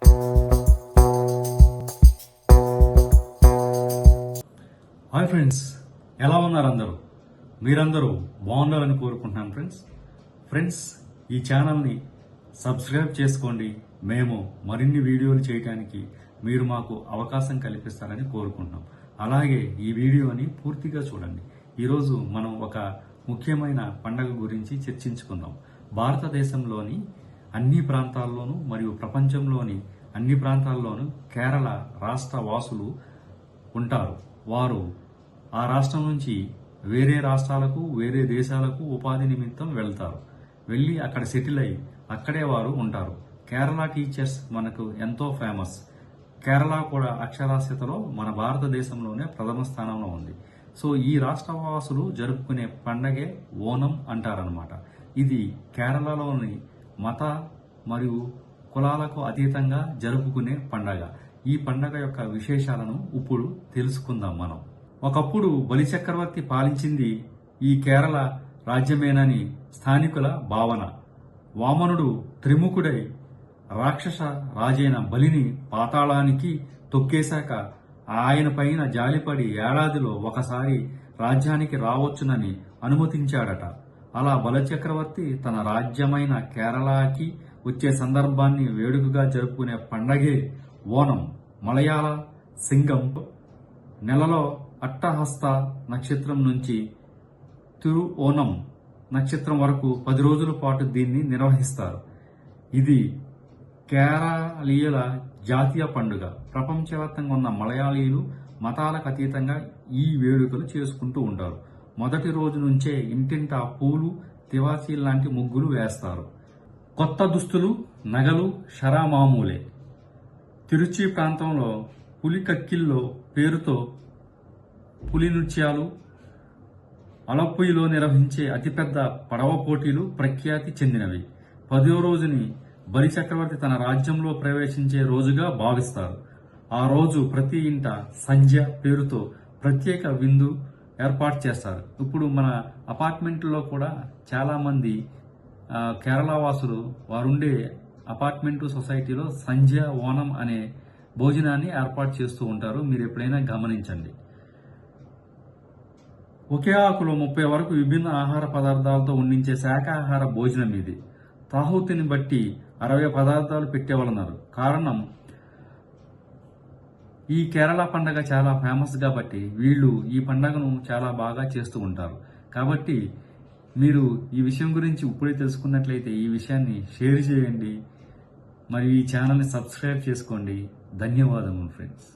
Hi friends, ఎలా ఉన్నారు అందరూ? మీరందరూ బాగుండాలని కోరుకుంటున్నాను ఫ్రెండ్స్. ఈ ఛానల్ని సబ్స్క్రైబ్ చేసుకోండి. మేము మరిన్ని వీడియోలు చేయడానికి మీరు మాకు అవకాశం కల్పిస్తారని కోరుకుంటున్నాం. అలాగే ఈ వీడియోని పూర్తిగా చూడండి. ఈరోజు మనం ఒక ముఖ్యమైన పండగ గురించి చర్చించుకుందాం. భారతదేశంలోని అన్ని ప్రాంతాల్లోనూ మరియు ప్రపంచంలోని అన్ని ప్రాంతాల్లోనూ కేరళ రాష్ట్ర వాసులు ఉంటారు. వారు ఆ రాష్ట్రం నుంచి వేరే రాష్ట్రాలకు, వేరే దేశాలకు ఉపాధి నిమిత్తం వెళ్తారు. వెళ్ళి అక్కడ సెటిల్ అయి అక్కడే వారు ఉంటారు. కేరళ టీచర్స్ మనకు ఎంతో ఫేమస్. కేరళ కూడా అక్షరాస్యతలో మన భారతదేశంలోనే ప్రథమ స్థానంలో ఉంది. సో ఈ రాష్ట్రవాసులు జరుపుకునే పండగే ఓనం అంటారనమాట. ఇది కేరళలోని మత మరియు కులాలకు అతీతంగా జరుపుకునే పండగ. ఈ పండగ యొక్క విశేషాలను ఇప్పుడు తెలుసుకుందాం మనం. ఒకప్పుడు బలిచక్రవర్తి పాలించింది ఈ కేరళ రాజ్యమేనని స్థానికుల భావన. వామనుడు త్రిముఖుడై రాక్షస రాజైన బలిని పాతాళానికి తొక్కేశాక ఆయన పైన జాలిపడి ఏడాదిలో ఒకసారి రాజ్యానికి రావచ్చునని అనుమతించాడట. అలా బలచక్రవర్తి తన రాజ్యమైన కేరళకి వచ్చే సందర్భాన్ని వేడుకగా జరుపుకునే పండగే ఓనం. మలయాళ సింగం నెలలో అట్టహస్త నక్షత్రం నుంచి తిరు ఓనం నక్షత్రం వరకు 10 రోజుల పాటు దీన్ని నిర్వహిస్తారు. ఇది కేరళీయుల జాతీయ పండుగ. ప్రపంచవ్యాప్తంగా ఉన్న మలయాళీయులు మతాలకు అతీతంగా ఈ వేడుకలు చేసుకుంటూ ఉంటారు. మొదటి రోజు నుంచే ఇంటింటా పూలు, తివాచీలు లాంటి ముగ్గులు వేస్తారు. కొత్త దుస్తులు, నగలు షరామామూలే. తిరుచి ప్రాంతంలో పులికక్కిల్లో పేరుతో పులి నృత్యాలు, అలప్పుయిలో నిర్వహించే అతిపెద్ద పడవ పోటీలు ప్రఖ్యాతి చెందినవి. 10వ రోజుని బలి చక్రవర్తి తన రాజ్యంలో ప్రవేశించే రోజుగా భావిస్తారు. ఆ రోజు ప్రతి ఇంట సంధ్య పేరుతో ప్రత్యేక విందు ఏర్పాటు చేస్తారు. ఇప్పుడు మన అపార్ట్మెంట్లో కూడా చాలా మంది కేరళ వాసులు వారుండే అపార్ట్మెంటు సొసైటీలో సంధ్య ఓనం అనే భోజనాన్ని ఏర్పాటు చేస్తూ ఉంటారు. మీరు ఎప్పుడైనా గమనించండి. ఒకే ఆకులో 30 వరకు విభిన్న ఆహార పదార్థాలతో ఉండించే శాకాహార భోజనం ఇది. తాహూతిని బట్టి 60 పదార్థాలు పెట్టేవాళ్ళన్నారు. కారణం ఈ కేరళ పండగ చాలా ఫేమస్ కాబట్టి వీళ్ళు ఈ పండగను చాలా బాగా చేస్తూ ఉంటారు. కాబట్టి మీరు ఈ విషయం గురించి ఇప్పుడే తెలుసుకున్నట్లయితే ఈ విషయాన్ని షేర్ చేయండి మరియు ఈ ఛానల్ని సబ్స్క్రైబ్ చేసుకోండి. ధన్యవాదములు ఫ్రెండ్స్.